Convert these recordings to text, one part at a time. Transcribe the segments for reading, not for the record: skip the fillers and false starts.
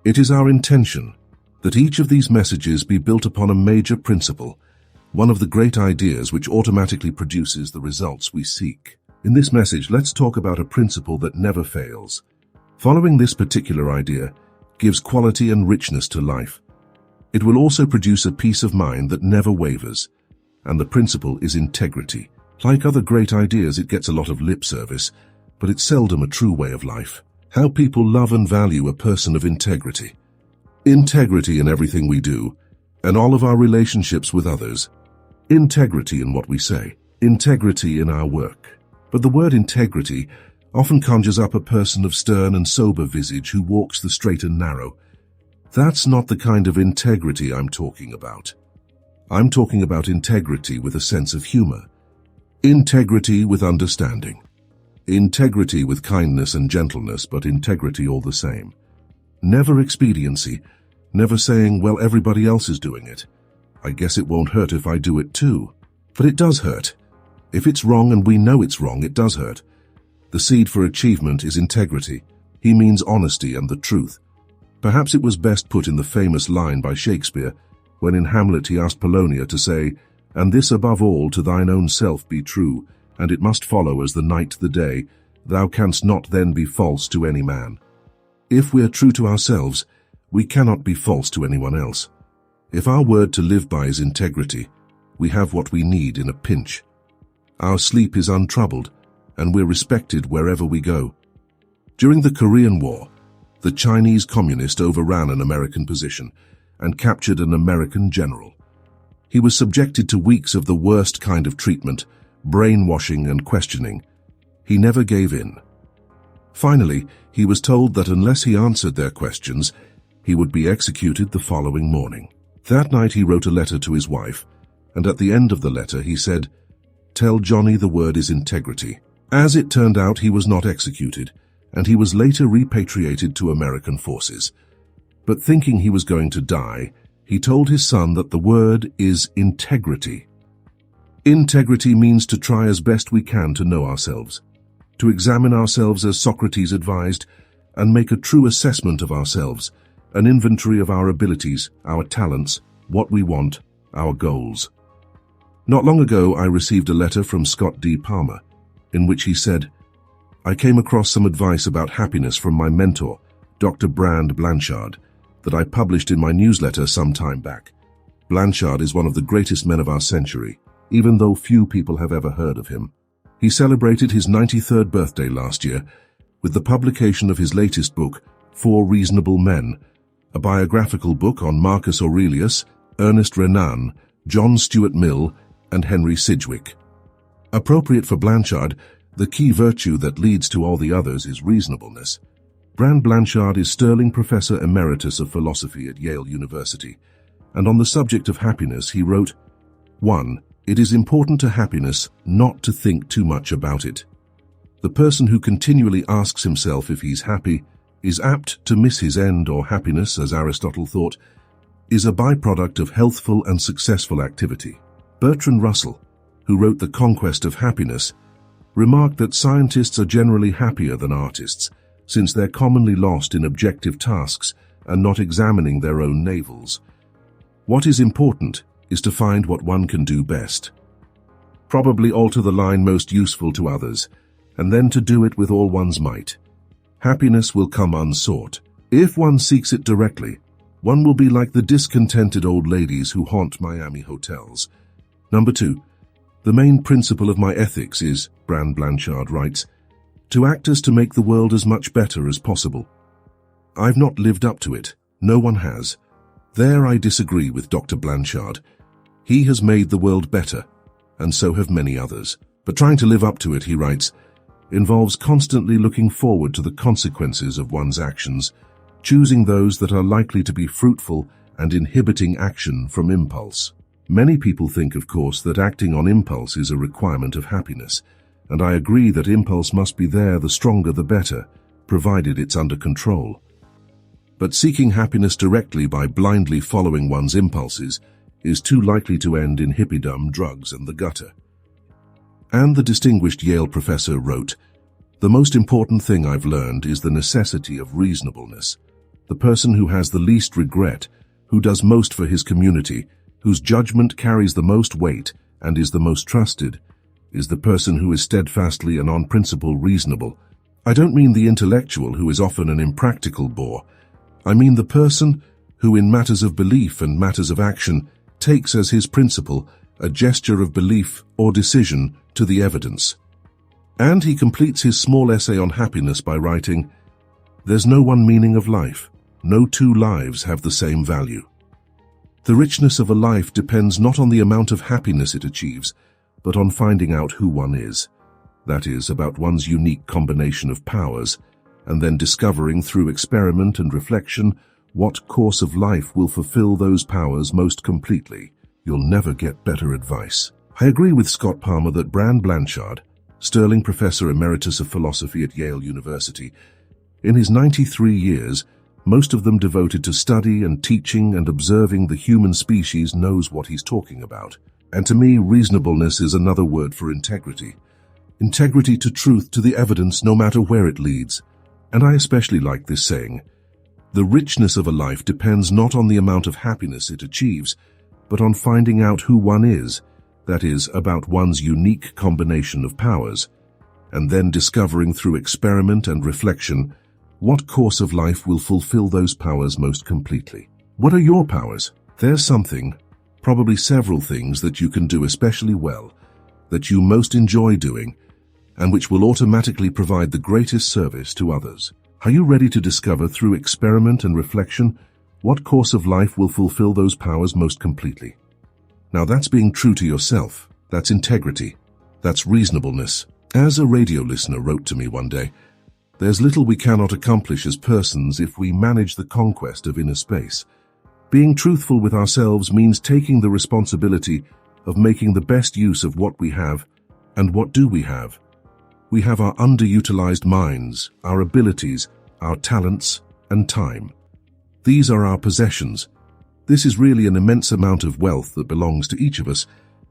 It is our intention that each of these messages be built upon a major principle, one of the great ideas which automatically produces the results we seek. In this message, let's talk about a principle that never fails. Following this particular idea gives quality and richness to life. It will also produce a peace of mind that never wavers, and the principle is integrity. Like other great ideas, it gets a lot of lip service, but it's seldom a true way of life. How people love and value a person of integrity. Integrity in everything we do, and all of our relationships with others. Integrity in what we say. Integrity in our work. But the word integrity often conjures up a person of stern and sober visage who walks the straight and narrow. That's not the kind of integrity I'm talking about. I'm talking about integrity with a sense of humor. Integrity with understanding. Integrity with kindness and gentleness, but integrity all the same. Never expediency, never saying, well, everybody else is doing it. I guess it won't hurt if I do it too. But it does hurt. If it's wrong and we know it's wrong, it does hurt. The seed for achievement is integrity. He means honesty and the truth. Perhaps it was best put in the famous line by Shakespeare, when in Hamlet he asked Polonius to say, "And this above all to thine own self be true, and it must follow as the night the day, thou canst not then be false to any man." If we are true to ourselves, we cannot be false to anyone else. If our word to live by is integrity, we have what we need in a pinch. Our sleep is untroubled, and we're respected wherever we go. During the Korean War, the Chinese communist overran an American position and captured an American general. He was subjected to weeks of the worst kind of treatment, brainwashing and questioning. He never gave in. Finally, he was told that unless he answered their questions, he would be executed the following morning. That night he wrote a letter to his wife, and at the end of the letter he said, "Tell Johnny the word is integrity." As it turned out, he was not executed, and he was later repatriated to American forces. But thinking he was going to die, he told his son that the word is integrity. Integrity means to try as best we can to know ourselves, to examine ourselves as Socrates advised, and make a true assessment of ourselves, an inventory of our abilities, our talents, what we want, our goals. Not long ago, I received a letter from Scott D. Palmer, in which he said, "I came across some advice about happiness from my mentor, Dr. Brand Blanchard, that I published in my newsletter some time back. Blanchard is one of the greatest men of our century, even though few people have ever heard of him. He celebrated his 93rd birthday last year with the publication of his latest book, 4 Reasonable Men, a biographical book on Marcus Aurelius, Ernest Renan, John Stuart Mill, and Henry Sidgwick. Appropriate for Blanchard, the key virtue that leads to all the others is reasonableness. Brand Blanchard is Sterling Professor Emeritus of Philosophy at Yale University, and on the subject of happiness he wrote, 1. It is important to happiness not to think too much about it. The person who continually asks himself if he's happy is apt to miss his end, or happiness, as Aristotle thought, is a byproduct of healthful and successful activity. Bertrand Russell, who wrote The Conquest of Happiness, remarked that scientists are generally happier than artists, since they're commonly lost in objective tasks and not examining their own navels. What is important is to find what one can do best. Probably alter the line most useful to others, and then to do it with all one's might. Happiness will come unsought. If one seeks it directly, one will be like the discontented old ladies who haunt Miami hotels. Number 2. The main principle of my ethics is, Brand Blanchard writes, to act as to make the world as much better as possible. I've not lived up to it. No one has. There I disagree with Dr. Blanchard. He has made the world better, and so have many others. But trying to live up to it, he writes, involves constantly looking forward to the consequences of one's actions, choosing those that are likely to be fruitful and inhibiting action from impulse. Many people think, of course, that acting on impulse is a requirement of happiness, and I agree that impulse must be there, the stronger the better, provided it's under control. But seeking happiness directly by blindly following one's impulses is too likely to end in hippiedom, drugs, and the gutter. And the distinguished Yale professor wrote, "The most important thing I've learned is the necessity of reasonableness. The person who has the least regret, who does most for his community, whose judgment carries the most weight and is the most trusted, is the person who is steadfastly and on principle reasonable. I don't mean the intellectual who is often an impractical bore. I mean the person who in matters of belief and matters of action takes as his principle a gesture of belief or decision to the evidence. And he completes his small essay on happiness by writing, "There's no one meaning of life. No two lives have the same value." The richness of a life depends not on the amount of happiness it achieves, but on finding out who one is. That is, about one's unique combination of powers, and then discovering through experiment and reflection what course of life will fulfill those powers most completely. You'll never get better advice. I agree with Scott Palmer that Bran Blanchard, Sterling Professor Emeritus of Philosophy at Yale University, in his 93 years, most of them devoted to study and teaching and observing the human species, knows what he's talking about. And to me, reasonableness is another word for integrity. Integrity to truth, to the evidence, no matter where it leads. And I especially like this saying, "The richness of a life depends not on the amount of happiness it achieves, but on finding out who one is, that is, about one's unique combination of powers, and then discovering through experiment and reflection what course of life will fulfill those powers most completely." What are your powers? There's something, probably several things that you can do especially well, that you most enjoy doing, and which will automatically provide the greatest service to others. Are you ready to discover through experiment and reflection what course of life will fulfill those powers most completely? Now that's being true to yourself. That's integrity. That's reasonableness. As a radio listener wrote to me one day, "There's little we cannot accomplish as persons if we manage the conquest of inner space." Being truthful with ourselves means taking the responsibility of making the best use of what we have. And what do we have? We have our underutilized minds, our abilities, our talents, and time. These are our possessions. This is really an immense amount of wealth that belongs to each of us,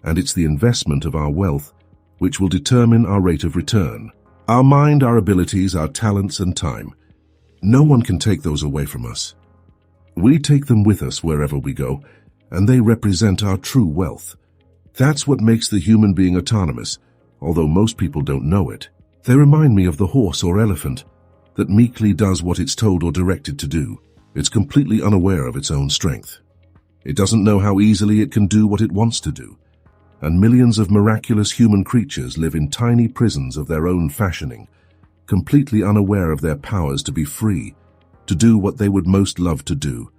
and it's the investment of our wealth which will determine our rate of return. Our mind, our abilities, our talents, and time. No one can take those away from us. We take them with us wherever we go, and they represent our true wealth. That's what makes the human being autonomous, although most people don't know it. They remind me of the horse or elephant that meekly does what it's told or directed to do. It's completely unaware of its own strength. It doesn't know how easily it can do what it wants to do. And millions of miraculous human creatures live in tiny prisons of their own fashioning, completely unaware of their powers to be free, to do what they would most love to do,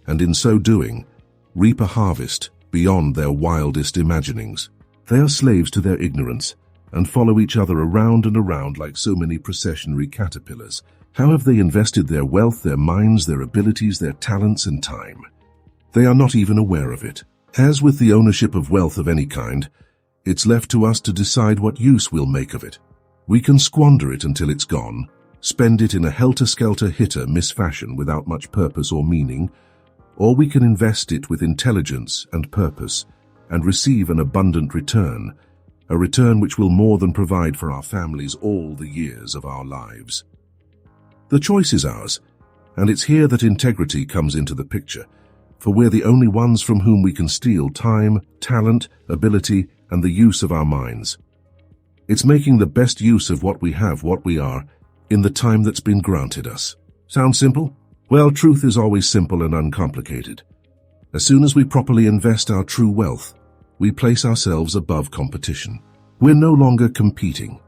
and in so doing, reap a harvest beyond their wildest imaginings. They are slaves to their ignorance, and follow each other around and around like so many processionary caterpillars. How have they invested their wealth, their minds, their abilities, their talents, and time? They are not even aware of it. As with the ownership of wealth of any kind, it's left to us to decide what use we'll make of it. We can squander it until it's gone, spend it in a helter-skelter, hit-or-miss fashion without much purpose or meaning, or we can invest it with intelligence and purpose and receive an abundant return, a return which will more than provide for our families all the years of our lives. The choice is ours, and it's here that integrity comes into the picture, for we're the only ones from whom we can steal time, talent, ability, and the use of our minds. It's making the best use of what we have, what we are, in the time that's been granted us. Sound simple? Well, truth is always simple and uncomplicated. As soon as we properly invest our true wealth, we place ourselves above competition. We're no longer competing.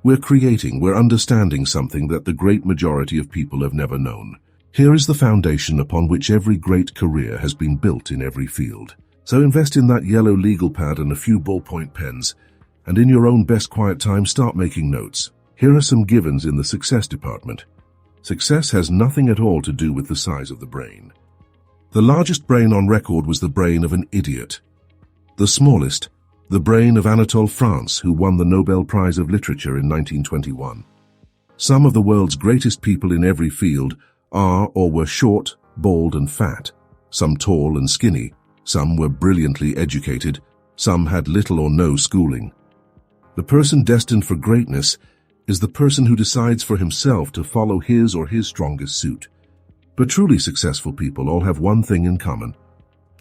We're creating, we're understanding something that the great majority of people have never known. Here is the foundation upon which every great career has been built in every field. So invest in that yellow legal pad and a few ballpoint pens, and in your own best quiet time start making notes. Here are some givens in the success department. Success has nothing at all to do with the size of the brain. The largest brain on record was the brain of an idiot. The smallest, the brain of Anatole France, who won the Nobel Prize of Literature in 1921. Some of the world's greatest people in every field are or were short, bald, and fat. Some tall and skinny. Some were brilliantly educated. Some had little or no schooling. The person destined for greatness is the person who decides for himself to follow his or his strongest suit. But truly successful people all have one thing in common.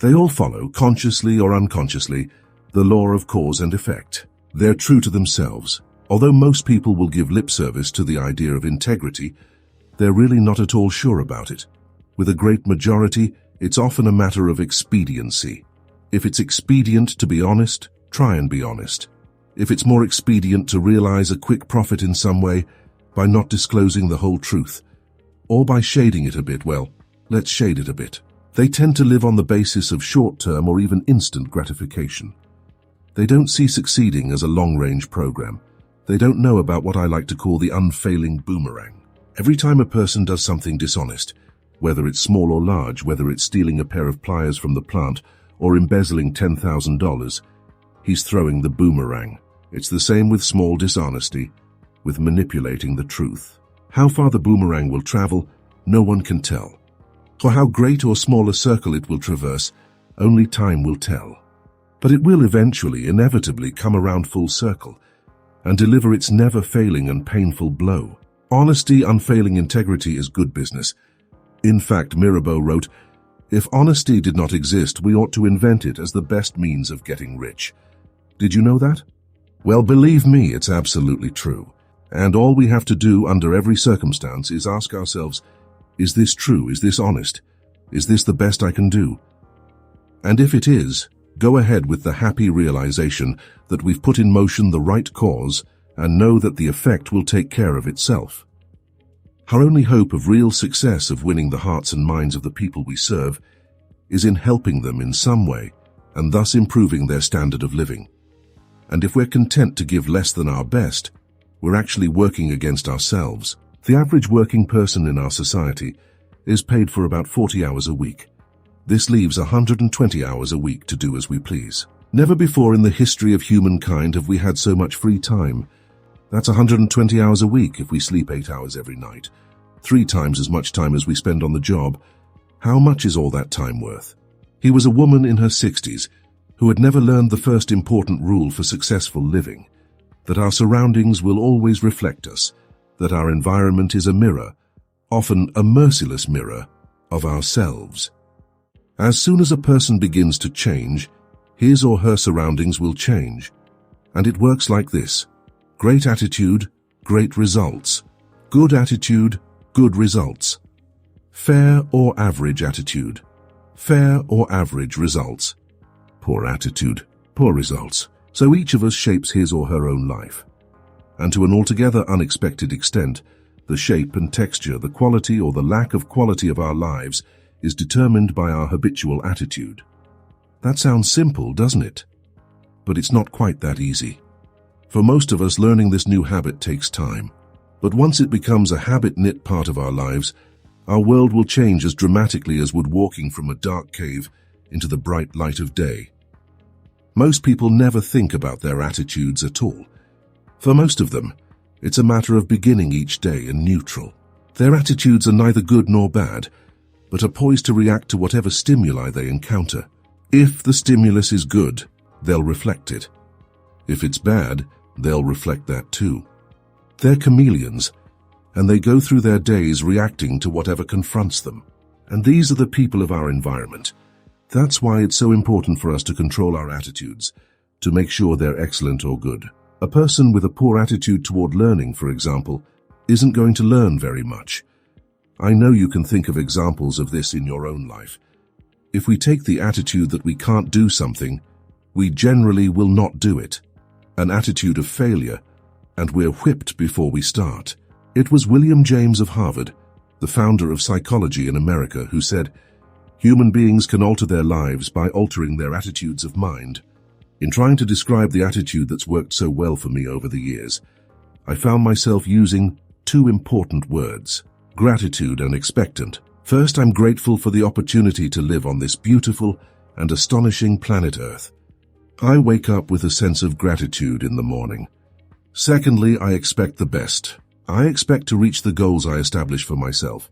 They all follow, consciously or unconsciously, the law of cause and effect. They're true to themselves. Although most people will give lip service to the idea of integrity, they're really not at all sure about it. With a great majority, it's often a matter of expediency. If it's expedient to be honest, try and be honest. If it's more expedient to realize a quick profit in some way by not disclosing the whole truth, or by shading it a bit, well, let's shade it a bit. They tend to live on the basis of short-term or even instant gratification. They don't see succeeding as a long-range program. They don't know about what I like to call the unfailing boomerang. Every time a person does something dishonest, whether it's small or large, whether it's stealing a pair of pliers from the plant or embezzling $10,000, he's throwing the boomerang. It's the same with small dishonesty, with manipulating the truth. How far the boomerang will travel, no one can tell. Or how great or small a circle it will traverse, only time will tell. But it will eventually, inevitably come around full circle and deliver its never-failing and painful blow. Honesty, unfailing integrity is good business. In fact, Mirabeau wrote, "If honesty did not exist, we ought to invent it as the best means of getting rich." Did you know that? Well, believe me, it's absolutely true. And all we have to do under every circumstance is ask ourselves, is this true? Is this honest? Is this the best I can do? And if it is, go ahead with the happy realization that we've put in motion the right cause and know that the effect will take care of itself. Our only hope of real success of winning the hearts and minds of the people we serve is in helping them in some way and thus improving their standard of living. And if we're content to give less than our best, we're actually working against ourselves. The average working person in our society is paid for about 40 hours a week. This leaves 120 hours a week to do as we please. Never before in the history of humankind have we had so much free time. That's 120 hours a week if we sleep 8 hours every night. 3 times as much time as we spend on the job. How much is all that time worth? He was a woman in her 60s who had never learned the first important rule for successful living, that our surroundings will always reflect us, that our environment is a mirror, often a merciless mirror, of ourselves. As soon as a person begins to change, his or her surroundings will change. And it works like this. Great attitude, great results. Good attitude, good results. Fair or average attitude. Fair or average results. Poor attitude, poor results. So each of us shapes his or her own life. And to an altogether unexpected extent, the shape and texture, the quality or the lack of quality of our lives is determined by our habitual attitude. That sounds simple, doesn't it? But it's not quite that easy. For most of us, learning this new habit takes time. But once it becomes a habit-knit part of our lives, our world will change as dramatically as would walking from a dark cave into the bright light of day. Most people never think about their attitudes at all. For most of them, it's a matter of beginning each day in neutral. Their attitudes are neither good nor bad, but are poised to react to whatever stimuli they encounter. If the stimulus is good, they'll reflect it. If it's bad, they'll reflect that too. They're chameleons, and they go through their days reacting to whatever confronts them. And these are the people of our environment. That's why it's so important for us to control our attitudes, to make sure they're excellent or good. A person with a poor attitude toward learning, for example, isn't going to learn very much. I know you can think of examples of this in your own life. If we take the attitude that we can't do something, we generally will not do it. An attitude of failure, and we're whipped before we start. It was William James of Harvard, the founder of psychology in America, who said, "Human beings can alter their lives by altering their attitudes of mind." In trying to describe the attitude that's worked so well for me over the years, I found myself using 2 important words: gratitude and expectant. First, I'm grateful for the opportunity to live on this beautiful and astonishing planet Earth. I wake up with a sense of gratitude in the morning. Secondly, I expect the best. I expect to reach the goals I establish for myself,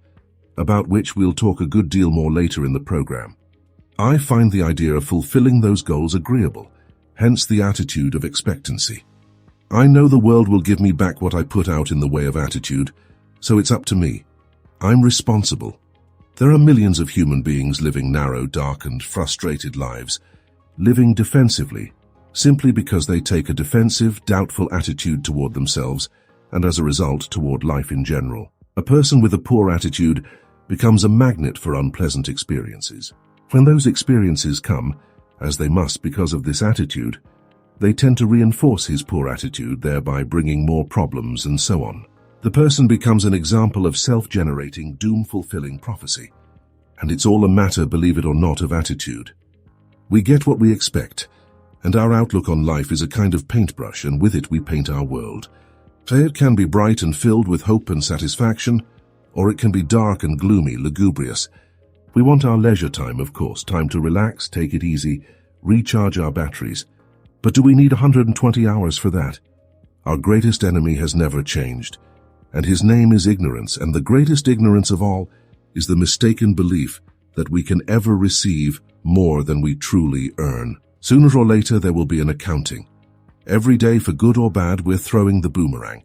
about which we'll talk a good deal more later in the program. I find the idea of fulfilling those goals agreeable, hence the attitude of expectancy. I know the world will give me back what I put out in the way of attitude, so it's up to me. I'm responsible. There are millions of human beings living narrow, darkened, frustrated lives, living defensively, simply because they take a defensive, doubtful attitude toward themselves and as a result toward life in general. A person with a poor attitude becomes a magnet for unpleasant experiences. When those experiences come, as they must because of this attitude, they tend to reinforce his poor attitude, thereby bringing more problems and so on. The person becomes an example of self-generating, doom-fulfilling prophecy. And it's all a matter, believe it or not, of attitude. We get what we expect, and our outlook on life is a kind of paintbrush, and with it we paint our world. So it can be bright and filled with hope and satisfaction, or it can be dark and gloomy, lugubrious. We want our leisure time, of course, time to relax, take it easy, recharge our batteries. But do we need 120 hours for that? Our greatest enemy has never changed, and his name is ignorance, and the greatest ignorance of all is the mistaken belief that we can ever receive more than we truly earn. Sooner or later there will be an accounting. Every day, for good or bad, we're throwing the boomerang.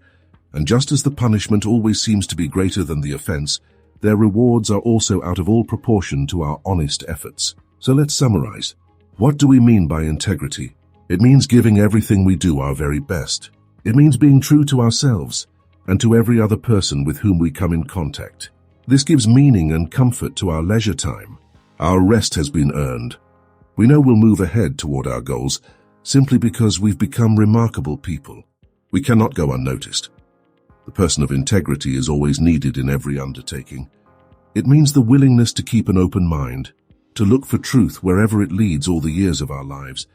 And just as the punishment always seems to be greater than the offense, their rewards are also out of all proportion to our honest efforts. So let's summarize. What do we mean by integrity? It means giving everything we do our very best. It means being true to ourselves and to every other person with whom we come in contact. This gives meaning and comfort to our leisure time. Our rest has been earned. We know we'll move ahead toward our goals simply because we've become remarkable people. We cannot go unnoticed. The person of integrity is always needed in every undertaking. It means the willingness to keep an open mind, to look for truth wherever it leads all the years of our lives,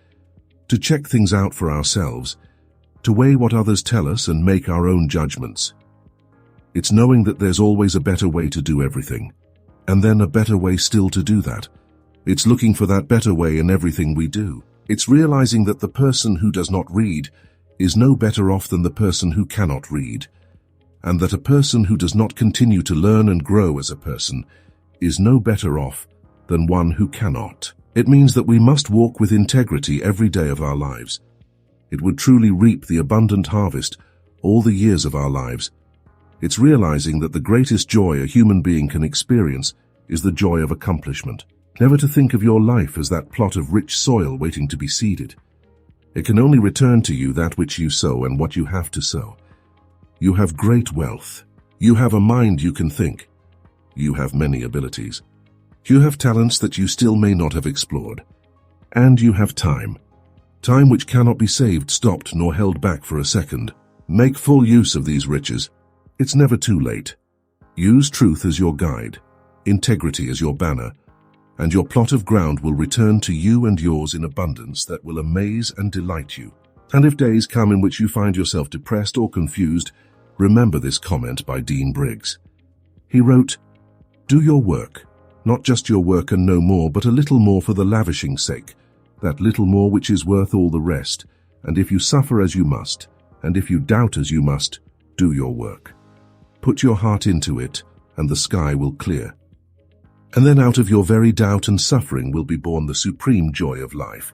to check things out for ourselves, to weigh what others tell us and make our own judgments. It's knowing that there's always a better way to do everything, and then a better way still to do that. It's looking for that better way in everything we do. It's realizing that the person who does not read is no better off than the person who cannot read, and that a person who does not continue to learn and grow as a person is no better off than one who cannot. It means that we must walk with integrity every day of our lives. It would truly reap the abundant harvest all the years of our lives. It's realizing that the greatest joy a human being can experience is the joy of accomplishment. Never to think of your life as that plot of rich soil waiting to be seeded. It can only return to you that which you sow and what you have to sow. You have great wealth. You have a mind you can think. You have many abilities. You have talents that you still may not have explored. And you have time. Time which cannot be saved, stopped, nor held back for a second. Make full use of these riches. It's never too late. Use truth as your guide, integrity as your banner, and your plot of ground will return to you and yours in abundance that will amaze and delight you. And if days come in which you find yourself depressed or confused, remember this comment by Dean Briggs. He wrote, "Do your work, not just your work and no more, but a little more for the lavishing's sake, that little more which is worth all the rest. And if you suffer as you must, and if you doubt as you must, do your work. Put your heart into it, and the sky will clear. And then out of your very doubt and suffering will be born the supreme joy of life."